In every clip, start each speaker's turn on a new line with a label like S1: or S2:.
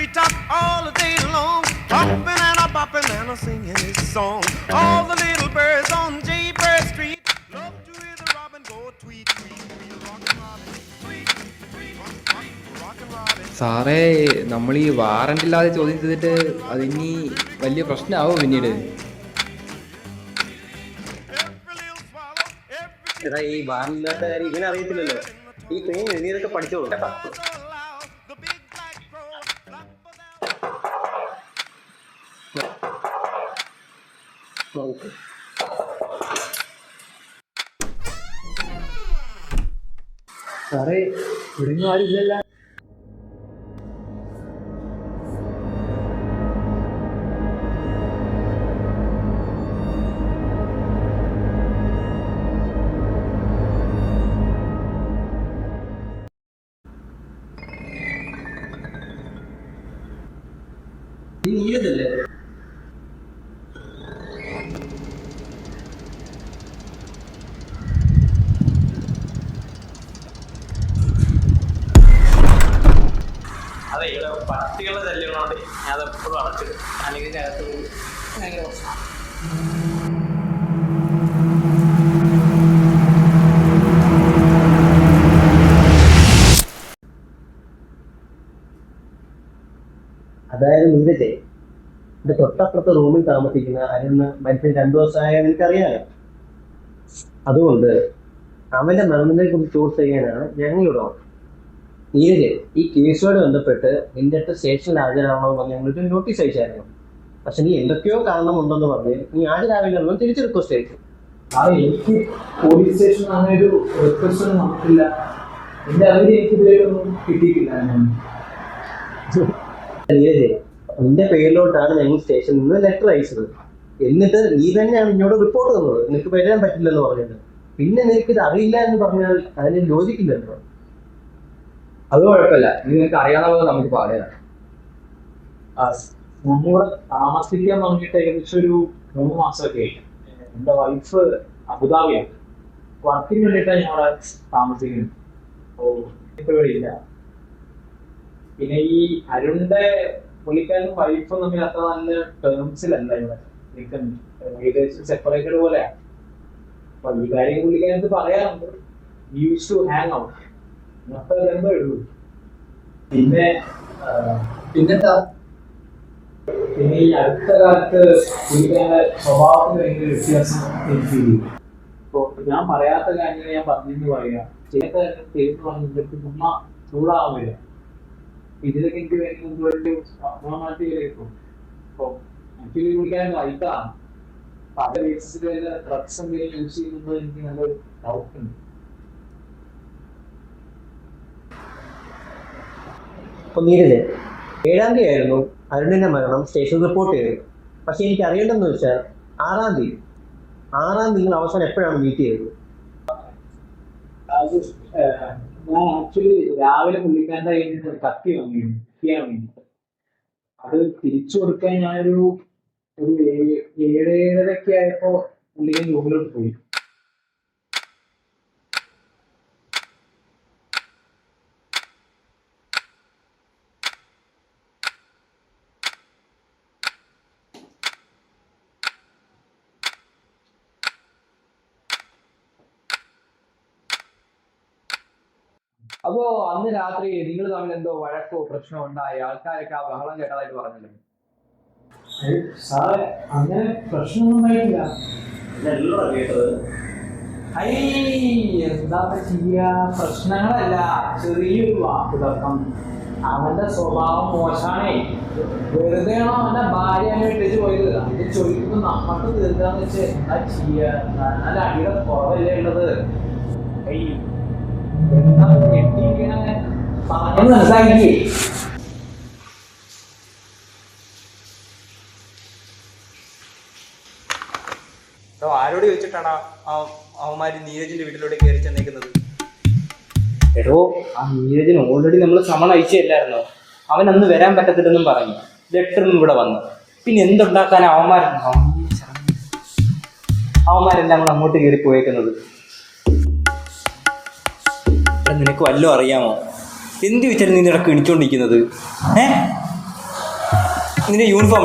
S1: treetop all the day long, hopping and a bopping and a singing his song. All the little birds on Jaybird Street love to hear the robin go tweet, tweet, tweet, rockin' robin, tweet, tweet, rockin' robin.
S2: സാറേ, നമ്മൾ ഈ warrant ഇല്ലാതെ ചോദ്യം ചെയ്തിട്ട് അതിനി വലിയ പ്രശ്നമാവും പിന്നീട്.
S3: എടാ, ഈ വാറന്റില്ലാത്ത കാര്യം ഇങ്ങനെ അറിയത്തില്ലല്ലോ. ഈ ട്രെയിൻ എഴുതിയതൊക്കെ പഠിച്ചോളൂ കേട്ടോ.
S4: സാറേ, ഇവിടെയൊന്നും ആരുമില്ലല്ലോ.
S3: നീയതല്ലേ?
S5: അതെ, ഇവിടെ പട്ടികളുടെ ശല്യങ്ങളുണ്ട്. ഞാൻ അതെപ്പോഴും അടച്ചിടും, അല്ലെങ്കിൽ അകത്ത് ഭയങ്കര പ്രശ്നം.
S3: അതായത് നീരജെ, എന്റെ തൊട്ടപ്പുറത്തെ റൂമിൽ താമസിക്കുന്ന അരുന്ന് മനുഷ്യൻ 2 ദിവസമായ എനിക്കറിയാലോ. അതുകൊണ്ട് അവന്റെ മരണത്തെ കുറിച്ച് ചോർച്ച ചെയ്യാനാണ് ഞങ്ങളിവിടെ വന്നത്. നീരജെ, ഈ കേസുമായിട്ട് ബന്ധപ്പെട്ട് നിന്റെ അടുത്ത് സ്റ്റേഷനിൽ ഹാജരാകണമെന്ന് ഞങ്ങൾക്ക് നോട്ടീസ് അയച്ചായിരുന്നു. പക്ഷെ നീ എന്തൊക്കെയോ കാരണമുണ്ടെന്ന് പറഞ്ഞ് നീ ഹാജരാവില്ലെന്നും തിരിച്ച് റിക്വസ്റ്റ് അയച്ചു.
S4: എനിക്ക് പോലീസ് സ്റ്റേഷൻ അങ്ങനെ ഒരു റിക്വസ്റ്റ് ഒന്നും നമുക്കില്ല. എന്റെ അവര് എനിക്ക് ഇതുവരെയൊന്നും കിട്ടിയിട്ടില്ല.
S3: നീരജെ, നിന്റെ പേരിലോട്ടാണ് ഞങ്ങൾ സ്റ്റേഷനിൽ നിന്ന് ലെറ്റർ അയച്ചത്. എന്നിട്ട് നീ തന്നെയാണ് ഇങ്ങോട്ട് റിപ്പോർട്ട് തന്നത് നിനക്ക് വരാൻ പറ്റില്ലെന്ന് പറഞ്ഞത്. പിന്നെ നിനക്ക് ഇത് അറിയില്ല എന്ന് പറഞ്ഞാൽ അതിന് ലോജിക്കില്ലല്ലോ.
S2: അത് കുഴപ്പമില്ല, നിങ്ങൾക്ക് അറിയാവുന്നത് നമുക്ക് പറയാം.
S4: ഞങ്ങളിവിടെ താമസിക്കാൻ തുടങ്ങിയിട്ട് ഏകദേശം ഒരു 3 മാസമൊക്കെ ആയി. എൻ്റെ വൈഫ് അബുദാബിയാണ്. വർക്കിന് വേണ്ടിയിട്ടാണ് ഞങ്ങളവിടെ താമസിക്കുന്നത്. അപ്പോൾ ഇപ്പോൾ ഇവിടെ ഇല്ല. പിന്നെ ഈ അരുണിന്റെ പുള്ളിക്കാരനും വൈഫും തമ്മിൽ അത്ര നല്ല ടേംസിലല്ല ഇവിടെ നിൽക്കുന്നത്. ഏകദേശം സെപ്പറേറ്റഡ് പോലെയാണ്. അപ്പൊ ഈ കാര്യം പുള്ളിക്കാരത്ത് പറയാറുണ്ട്. യൂസ് ടു ഹാങ് ഔട്ട് മൊത്തം എന്തോ ഉള്ളൂ. പിന്നെന്താ, പിന്നെ ഈ അടുത്ത കാലത്ത് പുള്ളിക്കാരുടെ സ്വഭാവത്തിന് ഭയങ്കര വ്യത്യാസം എനിക്ക് ഫീൽ ചെയ്യും. ഇപ്പോൾ ഞാൻ പറയാത്ത കാര്യങ്ങൾ ഞാൻ പറഞ്ഞെന്ന് പറയാം. ചില കാര്യങ്ങൾ ചെയ്തു പറഞ്ഞിട്ട് ചുമ്മാ ചൂടാവാൻ വരിക. ഇതിലൊക്കെ എനിക്ക് വേണ്ടി അബ്നോർമാലിറ്റിയിലേക്കും. അപ്പോൾ ആക്ച്വലി പുള്ളിക്കാരൻ വൈറ്റാണ്. പല കേസസിൽ ഡ്രഗ്സ് എന്തെങ്കിലും യൂസ് ചെയ്യുന്നത് എനിക്ക് നല്ലൊരു ഡൗട്ട് ഉണ്ട്.
S3: അപ്പോൾ നീരജ്, 7-ാം തീയതി ആയിരുന്നു അരുണിന്റെ മരണം സ്റ്റേഷനിൽ റിപ്പോർട്ട് ചെയ്തത്. പക്ഷെ എനിക്ക് അറിയേണ്ടതെന്ന് വെച്ചാൽ 6-ാം തീയതി നിങ്ങൾ അവസാനം എപ്പോഴാണ് മീറ്റ് ചെയ്തത്?
S4: അത് ഞാൻ ആക്ച്വലി രാവിലെ പുള്ളിക്കാരൻ്റെ കയ്യിൽ നിന്ന് ഒരു കത്തി വാങ്ങിയിരുന്നു ചെയ്യാൻ വേണ്ടിയിട്ട്. അത് തിരിച്ചു കൊടുക്കാൻ ഞാനൊരു 7-7:30 ആയപ്പോൾ പുള്ളിക്കാൻ റൂമിലോട്ട് പോയി.
S2: അപ്പോ അന്ന് രാത്രി നിങ്ങൾ തമ്മിൽ എന്തോ വഴക്കോ പ്രശ്നമോ ഉണ്ടായി, ആൾക്കാരൊക്കെ ആ ബഹളം കേട്ടതായിട്ട് പറഞ്ഞല്ലോ.
S4: സാറേ, അങ്ങനെ പ്രശ്നമൊന്നും ഉണ്ടായിട്ടില്ല. എന്താ ചെയ്യാ, പ്രശ്നങ്ങളല്ല, ചെറിയൊരു വാക്ക് തർക്കം. അവന്റെ സ്വഭാവം മോശമാണേ. വെറുതെ ആണോ അവന്റെ ഭാര്യ അങ്ങനെ ഇട്ടിട്ട് പോയത്? അത് ചോദിക്കുമ്പോൾ നമ്മക്ക് തീർക്കാന്ന് വെച്ച് എന്താ ചെയ്യാ? നല്ല അടിയുടെ കുറവല്ലേ ഉള്ളത്. എന്താ പറഞ്ഞത് മനസ്സിലാക്കി.
S5: ആരോട് ചോദിച്ചിട്ടാണ് അവന്മാര് നീരജിന്റെ വീട്ടിലോട്ട് കയറി ചെന്നേക്കുന്നത്?
S3: എടോ, ആ നീരജിന് ഓൾറെഡി നമ്മൾ സമൺ അയച്ചില്ലായിരുന്നോ? അവൻ അന്ന് വരാൻ പറ്റത്തില്ലെന്നും പറഞ്ഞു. ലെറ്ററിനും ഇവിടെ വന്നു. പിന്നെ എന്തുണ്ടാക്കാൻ അവന്മാരെല്ലാം കൂടെ അങ്ങോട്ട് കയറി പോയേക്കുന്നത്? നിനക്ക് വല്ലതും അറിയാമോ? എന്ത് വെച്ചാലും നീ നിനക്ക് എണിച്ചോണ്ടിരിക്കുന്നത്?
S6: നിന്റെ യൂണിഫോം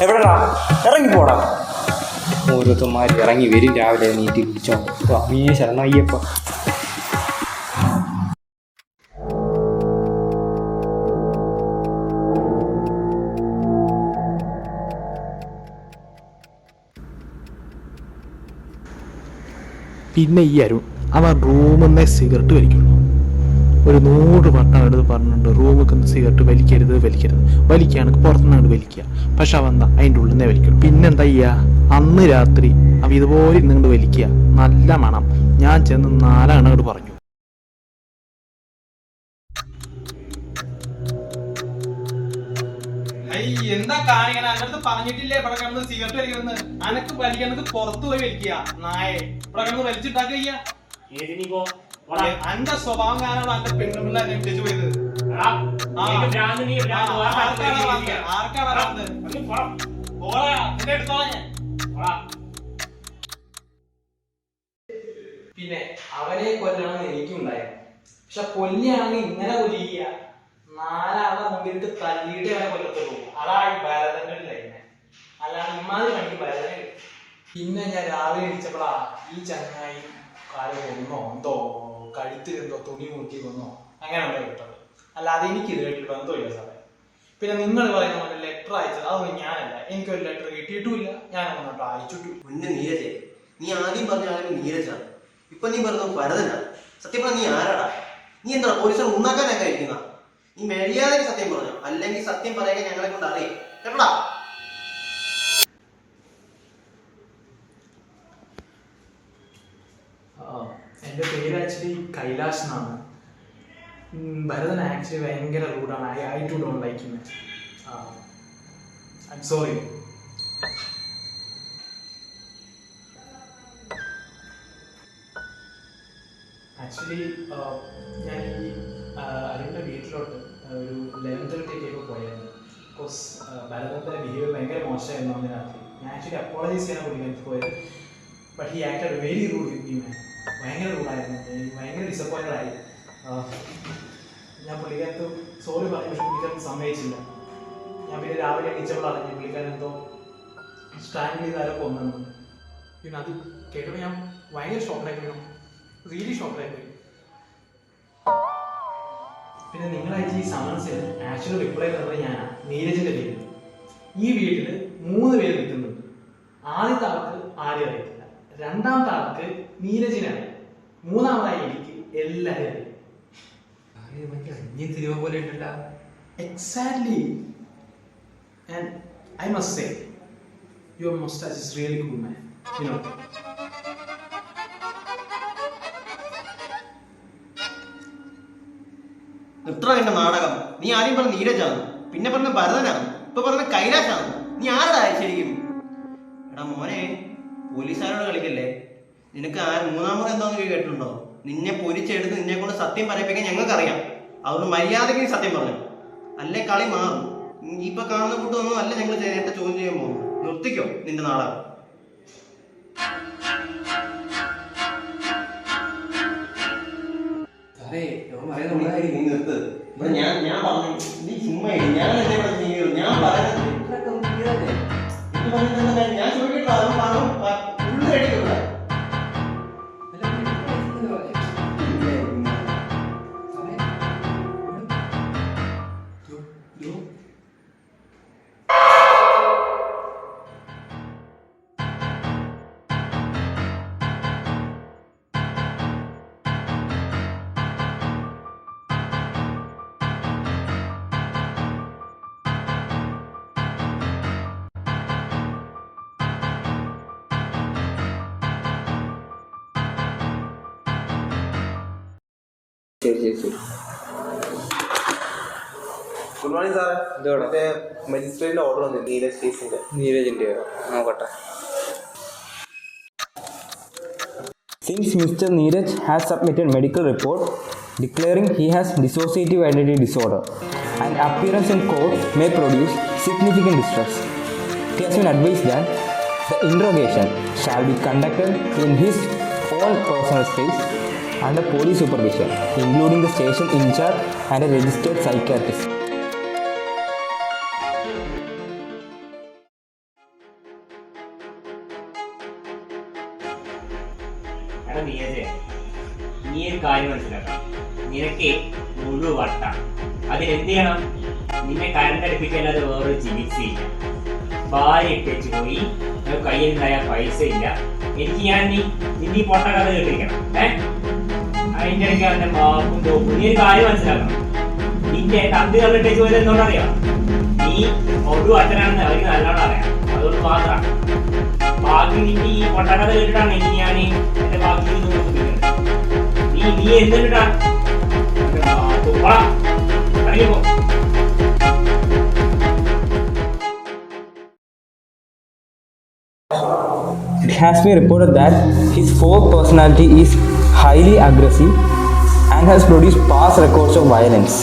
S6: എവിടെടാ ഇറങ്ങി പോടാ. ഓരോരുത്തന്മാർ ഇറങ്ങി വരും രാവിലെ നീട്ടി പിടിച്ചോ. നീ ശരണയ്യപ്പ.
S7: പിന്നെ ഈ അരുൺ അവൻ റൂമിൽ നിന്നേ സിഗരറ്റ് വലിക്കുള്ളൂ. ഒരു 100 വട്ടം എടുത്ത് പറഞ്ഞിട്ടുണ്ട് റൂമിൽ നിന്ന് സിഗരറ്റ് വലിക്കരുത് വലിക്കുകയാണെങ്കിൽ പുറത്തുനിന്നാണ് വലിക്കുക. പക്ഷെ അവൻ എന്താ അതിൻ്റെ ഉള്ളിൽ നിന്നേ വലിക്കുള്ളൂ. പിന്നെന്താ ചെയ്യുക, അന്ന് രാത്രി അവൻ ഇതുപോലെ ഇന്നുകൊണ്ട് വലിക്കുക. നല്ല മണം. ഞാൻ ചെന്ന് 4 അങ്ങോട്ട് പറഞ്ഞു.
S8: എന്താ കാണിക്കണ? അതിനടുത്ത് പറഞ്ഞിട്ടില്ലേ ഇവിടെ കിടന്ന് സിഗരറ്റ് വലിക്കണമെന്ന്? അനക്ക് വലിക്കണത് പുറത്തു പോയി വലിക്കുക. നായെ ഇവിടെ കിടന്ന് വലിച്ചിട്ടാക്കുക. അന്റെ സ്വഭാവം കാരണം അന്റെ പെണ്ണുപിള്ള എന്നെ വിളിച്ചു പോയത്.
S5: പിന്നെ അവനെ കൊല്ലണമെന്ന് എനിക്കുണ്ടായിരുന്നു. പക്ഷെ കൊല്ലിയാണെങ്കിൽ ഇങ്ങനെ കൊല്ലിക്കുക, 4 ആളെ മുമ്പിലിട്ട് തല്ലിയിട്ട് അവനെ കൊല്ലത്തുള്ളൂ. അതാ ഈ ഭരതന്റെ ഒരു ലൈന്. അല്ലാതെ ഇമാതിരി പണിക്ക് ഭരതനെ കിട്ടും. പിന്നെ ഞാൻ രാവിലെ എണീച്ചപ്പോഴാ ഈ ചങ്ങായി കാല് കൊന്നോ എന്തോ കഴുത്തിൽ എന്തോ തുണി മുറുക്കി കൊന്നോ അങ്ങനെ ഉണ്ടോ കിട്ടത്. അല്ലാതെ എനിക്ക് ഇതിലായിട്ട് ബന്ധമില്ല സാറേ. പിന്നെ നിങ്ങൾ പറയുന്ന പോലെ ലെറ്റർ അയച്ചത് അതൊന്നും ഞാനല്ല. എനിക്കൊരു ലെറ്റർ കിട്ടിയിട്ടുമില്ല, ഞാൻ അങ്ങോട്ട് അയച്ചിട്ടു.
S3: മുന്നേ നീരജേ, നീ ആദ്യം പറഞ്ഞ ആളുകൾ നീരജാണ്, ഇപ്പൊ നീ പറഞ്ഞ ഭരതനാ. സത്യം പറഞ്ഞ നീ ആരാടാ? നീ എന്താ പോലീസിനെ ഉണ്ടാക്കാനൊക്കെ ഇരിക്കുന്ന? നീ മര്യാദയ്ക്ക് സത്യം പറഞ്ഞോ, അല്ലെങ്കിൽ സത്യം പറയാൻ ഞങ്ങളെ കൊണ്ട് അറിയാം കേട്ടോടാ.
S5: എൻ്റെ പേര് ആക്ച്വലി കൈലാഷ് എന്നാണ്. ഭരതൻ ആക്ച്വലി ഭയങ്കര റൂഡാണ്. I too don't like him. I am sorry. Actually ഞാൻ ഈ അരുണിൻ്റെ വീട്ടിലോട്ട് ഒരു 11:30 പോയായിരുന്നു. ബിക്കോസ് ഭരതൻ്റെ ബിഹേവിയർ ഭയങ്കര മോശമായിരുന്നു അന്ന് രാത്രി. ഞാൻ ആക്ച്വലി അപ്പോളജൈസ് ചെയ്യാൻ പുള്ളിക്കാൻ പോയത്. But he acted very rude with me man. ഭയങ്കര റൂഡായിരുന്നു. എനിക്ക് ഭയങ്കര ഡിസപ്പോയിൻറ്റഡ് ആയി. ഞാൻ പുള്ളിക്കാരത്ത് സോറി പറഞ്ഞു, പക്ഷെ പുള്ളിക്കാരത്ത് സമ്മതിച്ചില്ല. ഞാൻ പിന്നെ രാവിലെ എണീച്ചപ്പോൾ അറിഞ്ഞു പുള്ളിക്കാരൻ എന്തോ സ്റ്റാൻഡ് ചെയ്താലോ കൊന്നു. പിന്നെ അത് കേട്ടപ്പോൾ ഞാൻ ഭയങ്കര ഷോക്കായിപ്പോയി, റിയലി ഷോക്കായിപ്പോയി. പിന്നെ നിങ്ങളയച്ച ഈ സമൻസിന് ആക്ച്വലി റിപ്ലൈ തന്നത് ഞാനാണ്, നീരജിന്റെ പേര്. ഈ വീട്ടിൽ 3 പേര് നിൽക്കുന്നുണ്ട്. ആദ്യത്തെ ആൾക്ക് ആരും അറിയത്തില്ല, രണ്ടാമത്തെ ആൾക്ക് നീരജിനാണ്, മൂന്നാമതായി എനിക്ക് എല്ലാവരും അറിയാം.
S6: സിനിമ പോലെ ഉണ്ടല്ല.
S5: Exactly. And I must say, your mustache is really cool, man. You know.
S3: ഇത്ര എന്റെ നാടകം. നീ ആദ്യം പറഞ്ഞ നീരജാണ്, പിന്നെ പറഞ്ഞ ഭരതനാണ്, ഇപ്പൊ പറഞ്ഞ കൈലാഷാണ്. നീ ആരടാ ശരിക്കും? എടാ മോനെ, പോലീസുകാരോട് കളിക്കല്ലേ. നിനക്ക് മൂന്നാമത് എന്താന്ന് കേട്ടിട്ടുണ്ടോ? നിന്നെ പൊരിച്ചെടുത്ത് നിന്നെ കൊണ്ട് സത്യം പറയിപ്പിക്കാൻ ഞങ്ങൾക്കറിയാം. അതുകൊണ്ട് മര്യാദയ്ക്ക് നീ സത്യം പറഞ്ഞു, അല്ലേ കളി മാറും. ഇപ്പൊ കാണുന്ന കൂട്ടൊന്നും അല്ല ഞങ്ങൾ നേരത്തെ ചോദ്യം ചെയ്യാൻ പോകുന്നു. നിർത്തിക്കോ നിന്റെ നാടകം. നീ നിർത്ത്. ഇവിടെ ഞാൻ പറഞ്ഞു നീ ചുമ്മാ ഞാൻ എന്നെ ഞാൻ പറയുന്നത് ഞാൻ ചോദിക്കട്ടോ, അത് പറഞ്ഞു ഫുള്ള് കഴിക്കണ്ട.
S6: ശരി.
S3: ഗുഡ് മോർണിംഗ് സാറേ. മറ്റേ മജിസ്ട്രേറ്റിന്റെ ഓർഡർ വന്നു നീരജ് കേസിന്റെ.
S6: നീരജിന്റെ നോക്കട്ടെ. Since Mr. Neeraj has submitted medical report declaring he has dissociative identity disorder and appearance in court may produce significant distress, he has been advised that the interrogation shall be conducted in his own personal space under police supervision, including the station in charge and a registered psychiatrist.
S9: കാര്യം മനസ്സിലാക്കണം. നിനക്ക് മുഴുവൻ വട്ടാണ്. അതിനെന്ത് ചെയ്യണം? നിന്നെ കരണ്ടടുപ്പിക്കല്ലാതെ വേറൊരു ചികിത്സയില്ല. ഭാര്യ ഇട്ടേച്ച് പോയി, കയ്യിൽ നിന്നായ പൈസ ഇല്ല. എനിക്ക് നിന്റെ ഈ പൊട്ട കഥ കേട്ടിരിക്കണം. അതിന്റെ ഇടയ്ക്ക് അവന്റെ മാപ്പും തോപ്പും. നീ ഒരു കാര്യം മനസ്സിലാക്കണം. നിന്റെ തന്ത് കണ്ടിട്ടേച്ച് പോയത് എന്തുകൊണ്ടറിയാം? നീ ഒരു അച്ഛനാണെന്ന് അവർക്ക് നല്ലോണം അറിയാം. അതുകൊണ്ട് മാത്രമാണ്. ബാക്കി നിന്റെ ഈ പൊട്ട കഥ കേട്ടിട്ടാണ് ഇനി ഞാൻ എന്റെ ബാക്കി നീ എന്തിട്ടാ അറിയുമോ?
S6: It has been reported that his folk personality is highly aggressive and has produced past records of violence.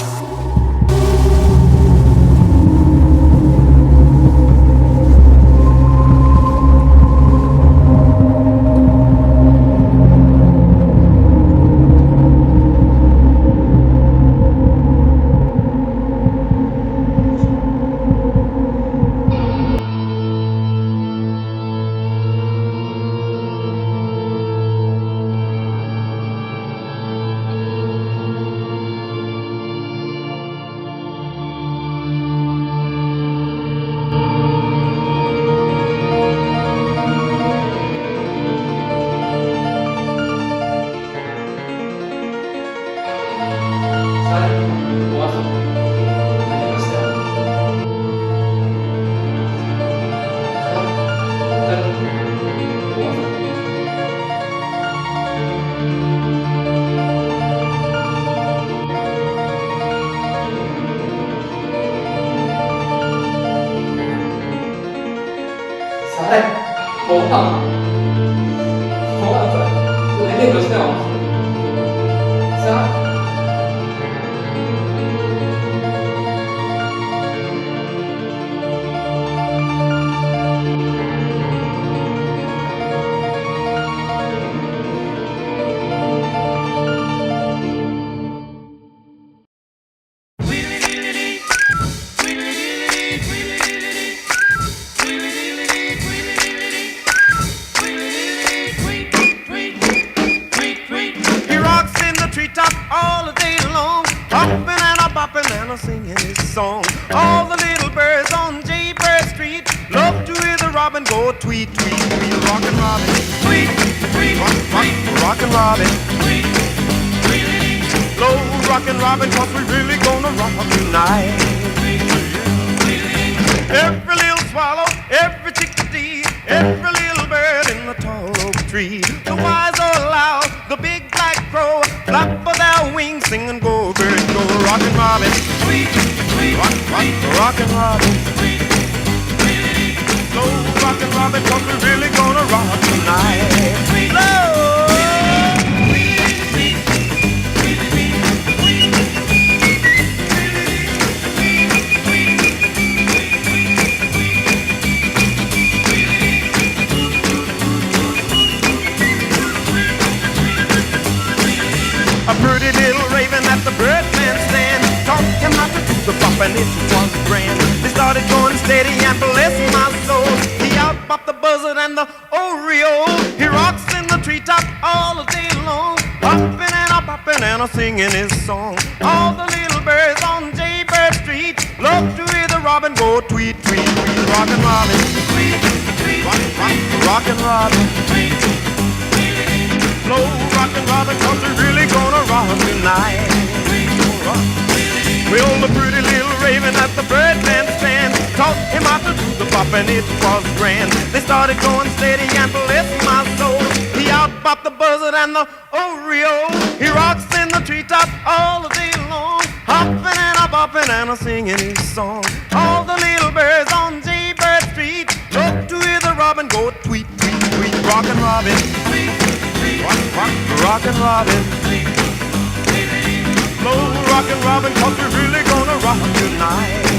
S1: Singing his song. All the little birds on Jaybird Street love to hear the robin go tweet, tweet, tweet. Rockin' Robin, tweet, tweet, rockin' Robin, tweet, tweet. Slow rockin' Robin, 'cause we really gonna rock tonight. Every little swallow, every chickadee, every little bird in the tall oak tree. The wise or loud, the big black crow, flap of their wings, sing and go, bird, go. Rockin' Robin, tweet, tweet, rockin' Robin, tweet, tweet. Slow rockin' Robin, 'cause we're really gonna rock tonight. Slow. A pretty little raven at the birdman stand taught him how to do the bop, and it was grand. They started going steady and bless my soul. He out-bopped the buzzard and the oriole. He rocks in the treetop all day long, hopping and a-bopping and a-singing his song. All the little birds on Jaybird Street love to hear the robin go tweet, tweet, tweet. Rockin' Robin, tweet, tweet, rockin' Robin, tweet. Slow rockin' Robin, 'cause we're really gonna rock tonight. Well, the pretty little raven at the birdman stand taught him how to do the bop, and it was grand. They started going steady and bless my soul. He out-bopped the buzzard and the oriole. He rocks in the treetop all day long, hopping and a-bopping and a-singing his song. All the little birds on Jaybird Street love to hear the robin go tweet, tweet, tweet. Rockin' Robin, tweet. Rockin' Robin, slow rockin' Robin, 'cause we're really gonna rock tonight.